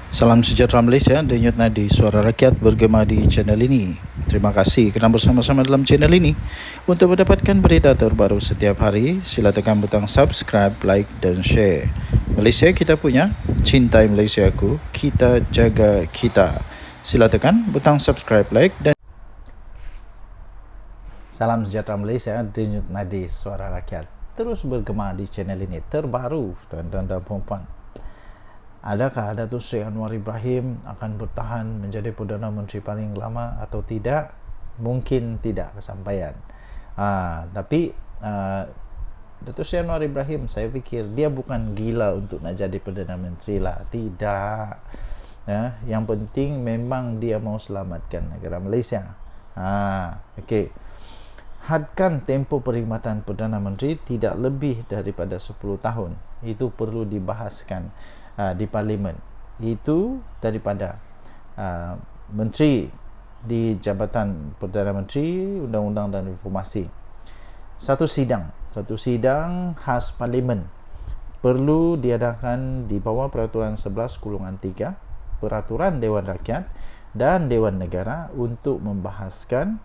Salam sejahtera Malaysia, denyut nadi suara rakyat bergema di channel ini. Terima kasih kerana bersama-sama dalam channel ini. Untuk mendapatkan berita terbaru setiap hari, sila tekan butang subscribe, like dan share. Malaysia kita punya, cintai Malaysia aku, kita jaga kita. Sila tekan butang subscribe, like dan Salam sejahtera Malaysia, denyut nadi suara rakyat terus bergema di channel ini. Terbaru, tuan-tuan dan puan-puan, adakah Datuk Seri Anwar Ibrahim akan bertahan menjadi Perdana Menteri paling lama atau tidak? Mungkin tidak kesampaian. Tapi Datuk Seri Anwar Ibrahim, saya fikir dia bukan gila untuk nak jadi Perdana Menteri lah. Tidak. Yang penting memang dia mau selamatkan negara Malaysia. Okey. Hadkan tempoh perkhidmatan Perdana Menteri tidak lebih daripada 10 tahun. Itu perlu dibahaskan di Parlimen. Itu daripada Menteri di Jabatan Perdana Menteri, Undang-Undang dan Informasi. Satu sidang khas Parlimen perlu diadakan di bawah Peraturan 11/3 Peraturan Dewan Rakyat dan Dewan Negara untuk membahaskan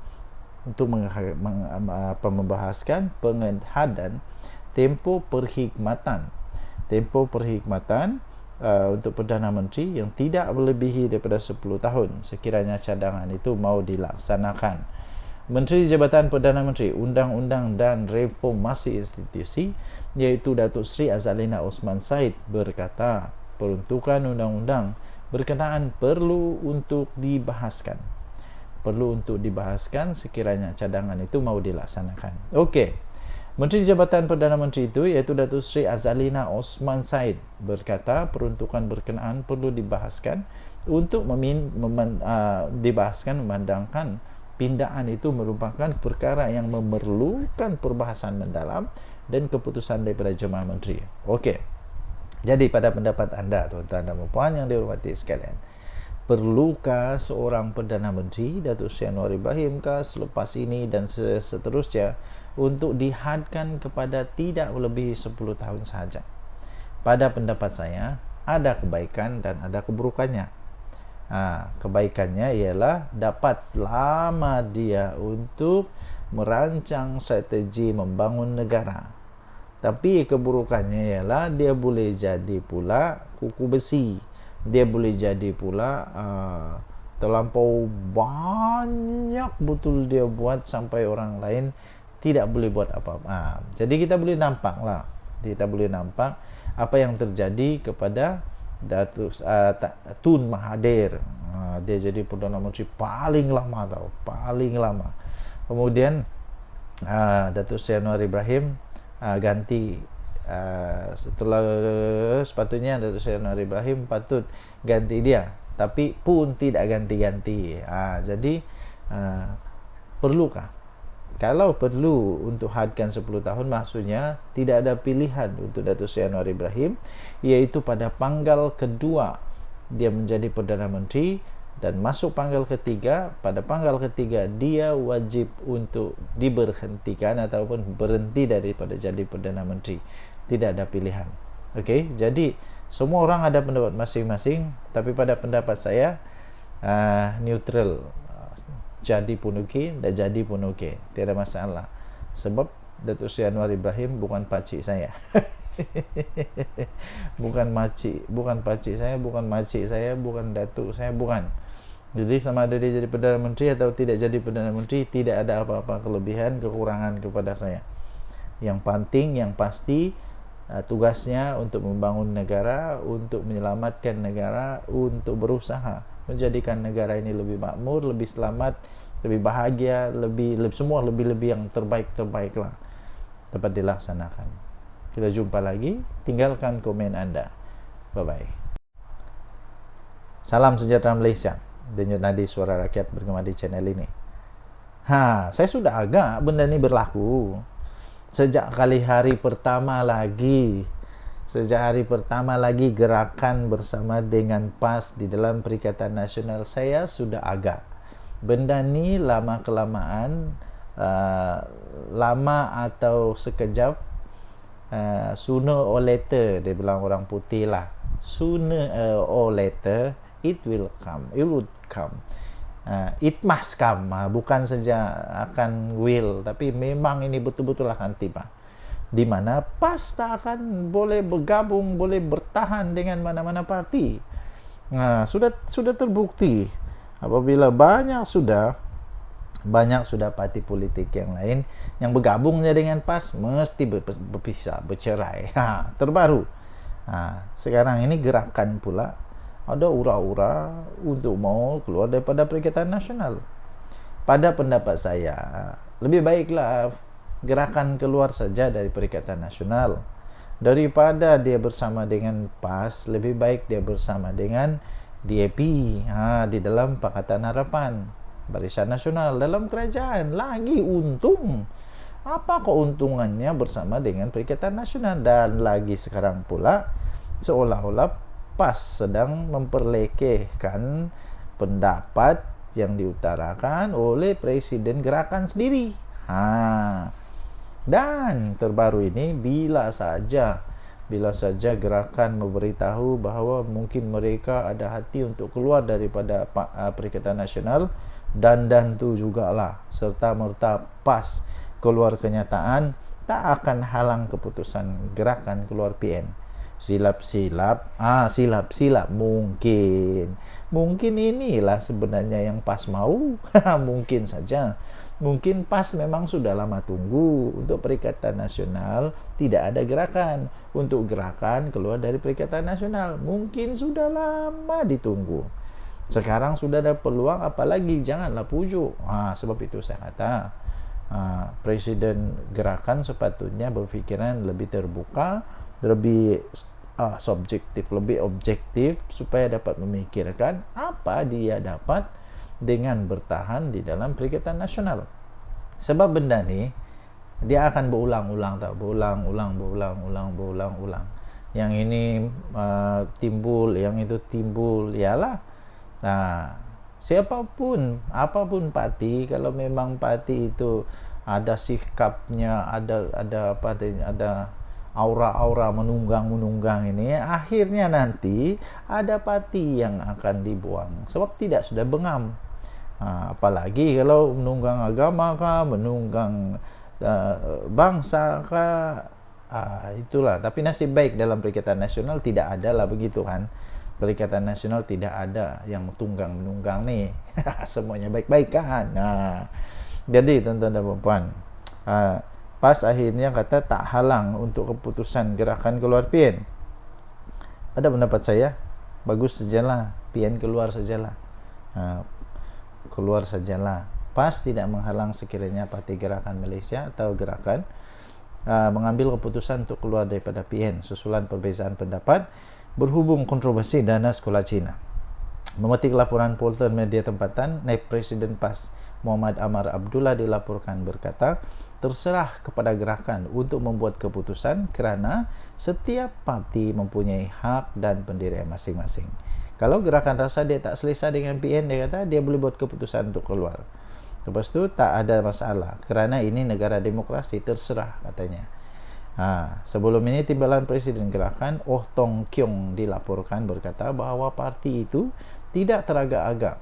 pengehadan tempoh perkhidmatan untuk Perdana Menteri yang tidak melebihi daripada 10 tahun sekiranya cadangan itu mau dilaksanakan. Menteri Jabatan Perdana Menteri, Undang-Undang dan Reformasi Institusi iaitu Datuk Seri Azalina Osman Said berkata peruntukan undang-undang berkenaan perlu untuk dibahaskan sekiranya cadangan itu mau dilaksanakan. Okey. Menteri Jabatan Perdana Menteri itu iaitu Datuk Seri Azalina Osman Said berkata peruntukan berkenaan perlu dibahaskan untuk dibahaskan memandangkan pindaan itu merupakan perkara yang memerlukan perbahasan mendalam dan keputusan daripada Jemaah Menteri. Okey. Jadi pada pendapat anda, tuan-tuan dan puan yang dihormati sekalian, perlukah seorang Perdana Menteri, Datuk Seri Anwar Ibrahim selepas ini dan seterusnya untuk dihadkan kepada tidak melebihi 10 tahun sahaja? Pada pendapat saya, ada kebaikan dan ada keburukannya. Kebaikannya ialah dapat lama dia untuk merancang strategi membangun negara. Tapi keburukannya ialah dia boleh jadi pula kuku besi. Dia boleh jadi pula terlampau banyak betul dia buat sampai orang lain tidak boleh buat apa-apa. Jadi kita boleh nampak apa yang terjadi kepada Datuk Tun Mahathir. Dia jadi Perdana Menteri paling lama. Kemudian Datuk Seri Anwar Ibrahim ganti. Setelah sepatutnya Datuk Seri Anwar Ibrahim patut ganti dia, tapi pun tidak ganti-ganti. Jadi perlukah? Kalau perlu untuk hadkan 10 tahun, maksudnya tidak ada pilihan untuk Datuk Seri Anwar Ibrahim, iaitu pada panggal kedua dia menjadi Perdana Menteri dan masuk panggal ketiga. Pada panggal ketiga dia wajib untuk diberhentikan ataupun berhenti daripada jadi Perdana Menteri. Tidak ada pilihan. Okey, jadi semua orang ada pendapat masing-masing, tapi pada pendapat saya neutral. Jadi pun okey, tak jadi pun okey, tiada masalah. Sebab Datuk Seri Anwar Ibrahim bukan pakcik saya. bukan pakcik saya, bukan makcik saya, bukan datuk saya, bukan. Jadi sama ada dia jadi Perdana Menteri atau tidak jadi Perdana Menteri, tidak ada apa-apa kelebihan kekurangan kepada saya. Yang penting, yang pasti, tugasnya untuk membangun negara, untuk menyelamatkan negara, untuk berusaha menjadikan negara ini lebih makmur, lebih selamat, lebih bahagia, semua lebih yang terbaik lah dapat dilaksanakan. Kita jumpa lagi. Tinggalkan komen anda. Bye-bye. Salam sejahtera Malaysia. Denyut nadi suara rakyat bergema di channel ini. Saya sudah agak benda ni berlaku sejak hari pertama lagi gerakan bersama dengan PAS di dalam Perikatan Nasional. Saya sudah agak benda ni lama kelamaan, lama atau sekejap, sooner or later, dia bilang orang putih lah, sooner or later it will come, it would come. It must come, bukan saja akan will, tapi memang ini betul-betul akan tiba, di mana PAS tak akan boleh bergabung, boleh bertahan dengan mana-mana parti. Sudah terbukti apabila banyak sudah parti politik yang lain yang bergabungnya dengan PAS mesti berpisah, bercerai. Terbaru. Sekarang ini gerakan pula ada ura-ura untuk mau keluar daripada Perikatan Nasional. Pada pendapat saya, lebih baiklah gerakan keluar saja dari Perikatan Nasional. Daripada dia bersama dengan PAS, lebih baik dia bersama dengan DAP di dalam Pakatan Harapan, Barisan Nasional dalam kerajaan. Lagi untung. Apa keuntungannya bersama dengan Perikatan Nasional? Dan lagi sekarang pula seolah-olah PAS sedang memperlekehkan pendapat yang diutarakan oleh Presiden Gerakan sendiri. Dan terbaru ini, bila saja Gerakan memberitahu bahawa mungkin mereka ada hati untuk keluar daripada Perikatan Nasional, dan tu jugalah serta-merta PAS keluar kenyataan, tak akan halang keputusan Gerakan keluar PN. Silap-silap mungkin inilah sebenarnya yang PAS mau. Mungkin saja, mungkin PAS memang sudah lama tunggu untuk Perikatan Nasional, tidak ada gerakan untuk gerakan keluar dari Perikatan Nasional, mungkin sudah lama ditunggu. Sekarang sudah ada peluang, apalagi janganlah pujuk. Sebab itu saya kata Presiden Gerakan sepatutnya berfikiran lebih terbuka, lebih subjektif, lebih objektif, supaya dapat memikirkan apa dia dapat dengan bertahan di dalam Perikatan Nasional. Sebab benda ni dia akan berulang-ulang, berulang-ulang. Yang ini timbul, yang itu timbul, ialah siapapun, apapun parti, kalau memang parti itu ada sikapnya, ada aura-aura menunggang ini, akhirnya nanti ada parti yang akan dibuang sebab tidak sudah bengam. Apalagi kalau menunggang agama kah, menunggang bangsa kah, itulah. Tapi nasib baik dalam Perikatan Nasional tidak ada lah begitu kan. Perikatan Nasional tidak ada yang tunggang menunggang nih. Semuanya baik-baik kan. Jadi tuan-tuan dan puan-puan, PAS akhirnya kata tak halang untuk keputusan Gerakan keluar PN. Pada pendapat saya, bagus sajalah, PN keluar sajalah. Keluar sajalah. PAS tidak menghalang sekiranya Parti Gerakan Malaysia atau Gerakan mengambil keputusan untuk keluar daripada PN susulan perbezaan pendapat berhubung kontroversi dana sekolah Cina. Memetik laporan portal media tempatan, Naib Presiden PAS Muhammad Amar Abdullah dilaporkan berkata, terserah kepada Gerakan untuk membuat keputusan kerana setiap parti mempunyai hak dan pendirian masing-masing. Kalau Gerakan rasa dia tak selesa dengan PN, dia kata dia boleh buat keputusan untuk keluar. Lepas tu tak ada masalah kerana ini negara demokrasi, terserah katanya. Sebelum ini timbalan Presiden Gerakan Oh Tong Kiong dilaporkan berkata bahawa parti itu tidak teragak-agak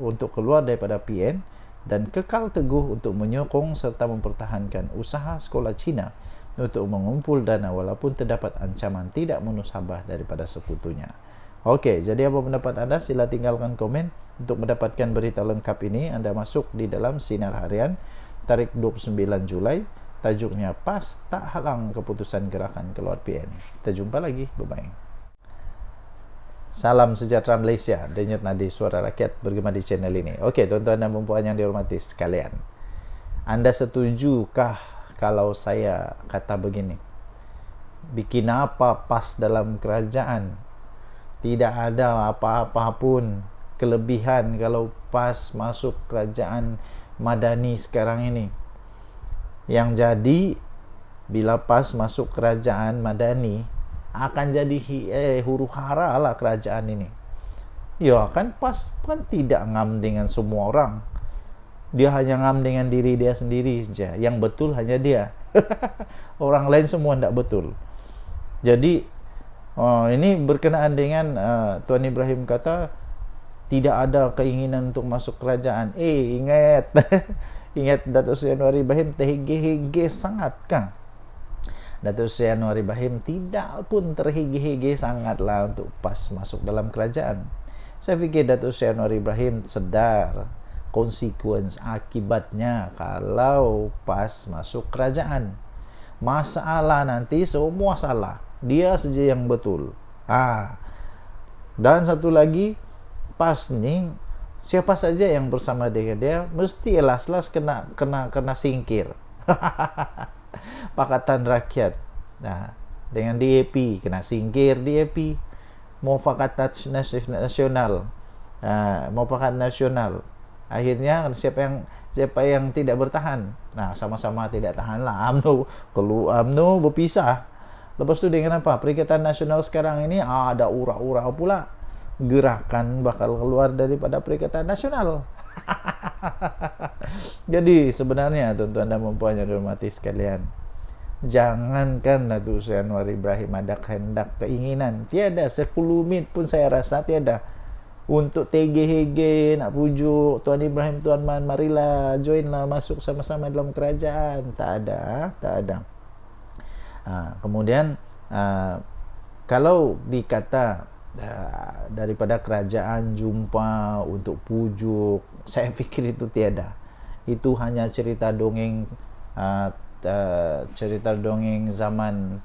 untuk keluar daripada PN dan kekal teguh untuk menyokong serta mempertahankan usaha sekolah Cina untuk mengumpul dana walaupun terdapat ancaman tidak menusabah daripada sekutunya. Okey, jadi apa pendapat anda? Sila tinggalkan komen. Untuk mendapatkan berita lengkap ini, anda masuk di dalam Sinar Harian tarikh 29 Julai. Tajuknya PAS tak halang keputusan Gerakan keluar PN. Kita jumpa lagi. Bye-bye. Salam sejahtera Malaysia. Denyut nadi suara rakyat bergema di channel ini. Okey, tuan-tuan dan puan yang dihormati sekalian, anda setujukah kalau saya kata begini? Bikin apa PAS dalam kerajaan? Tidak ada apa-apa pun kelebihan kalau PAS masuk kerajaan Madani sekarang ini. Yang jadi, bila PAS masuk kerajaan Madani, akan jadi huru-hara lah kerajaan ini. Ya kan, PAS kan tidak ngam dengan semua orang. Dia hanya ngam dengan diri dia sendiri saja. Yang betul hanya dia. Orang lain semua tidak betul. Jadi Oh, ini berkenaan dengan Tuan Ibrahim kata tidak ada keinginan untuk masuk kerajaan. Ingat. Ingat Datuk Seri Anwar Ibrahim terhege-hege sangat kan. Datuk Seri Anwar Ibrahim tidak pun terhege-hege sangatlah untuk pas masuk dalam kerajaan. Saya fikir Datuk Seri Anwar Ibrahim sedar konsekuensi akibatnya kalau pas masuk kerajaan. Masalah nanti semua salah, dia saja yang betul. Dan satu lagi, pas nih siapa saja yang bersama dengan dia mesti las-las kena singkir. Pakatan Rakyat, nah dengan DAP kena singkir DAP. Mufakat Nasional, Mufakat Nasional, akhirnya siapa yang tidak bertahan, nah sama-sama tidak tahan lah. UMNO berpisah. Lepas tu dengan apa, Perikatan Nasional sekarang ini ada ura-ura pula, gerakan bakal keluar daripada Perikatan Nasional. Jadi sebenarnya tuan-tuan dan puan yang dihormati sekalian, jangankan Datuk Seri Anwar Ibrahim ada kehendak, keinginan, tiada 10 minit pun saya rasa tiada untuk tege-hege nak pujuk Tuan Ibrahim, Tuan Man, marilah joinlah masuk sama-sama dalam kerajaan. Tak ada. Kemudian kalau dikata daripada kerajaan jumpa untuk pujuk, saya fikir itu tiada. Itu hanya cerita dongeng, cerita dongeng zaman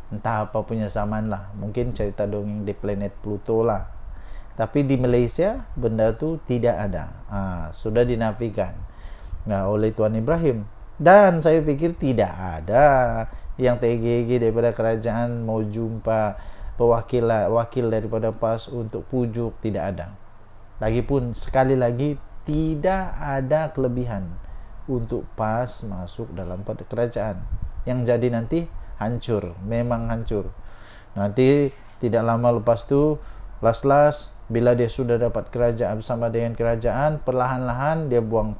entah apa punya zaman lah. Mungkin cerita dongeng di planet Pluto lah. Tapi di Malaysia benda tu tidak ada. Sudah dinafikan oleh Tuan Ibrahim. Dan saya fikir tidak ada yang TGG daripada kerajaan mau jumpa wakil daripada PAS untuk pujuk, tidak ada. Lagipun sekali lagi tidak ada kelebihan untuk PAS masuk dalam kerajaan. Yang jadi nanti hancur, memang hancur. Nanti tidak lama lepas tu las-las bila dia sudah dapat kerajaan bersama dengan kerajaan, perlahan-lahan dia buang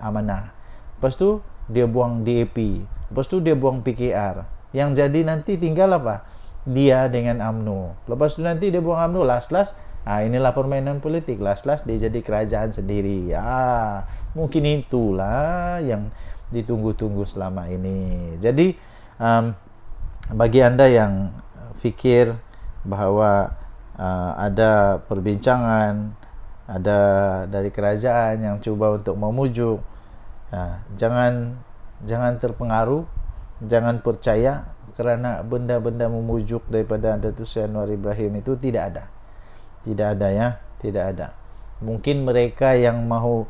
amanah. Lepas tu dia buang DAP. Lepas tu dia buang PKR. Yang jadi nanti tinggal apa? Dia dengan UMNO. Lepas tu nanti dia buang UMNO, las-las inilah permainan politik. Las-las dia jadi kerajaan sendiri. Mungkin itulah yang ditunggu-tunggu selama ini. Jadi bagi anda yang fikir bahawa ada perbincangan, ada dari kerajaan yang cuba untuk memujuk, jangan terpengaruh, jangan percaya, kerana benda-benda memujuk daripada Datuk Seri Anwar Ibrahim itu tidak ada. Mungkin mereka yang mahu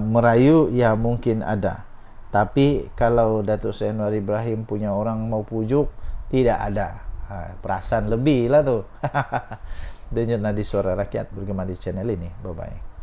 merayu, ya mungkin ada. Tapi kalau Datuk Seri Anwar Ibrahim punya orang mau pujuk, tidak ada. Perasaan lebih lah tu. Denyut nadi suara rakyat bergema di channel ini. Bye bye.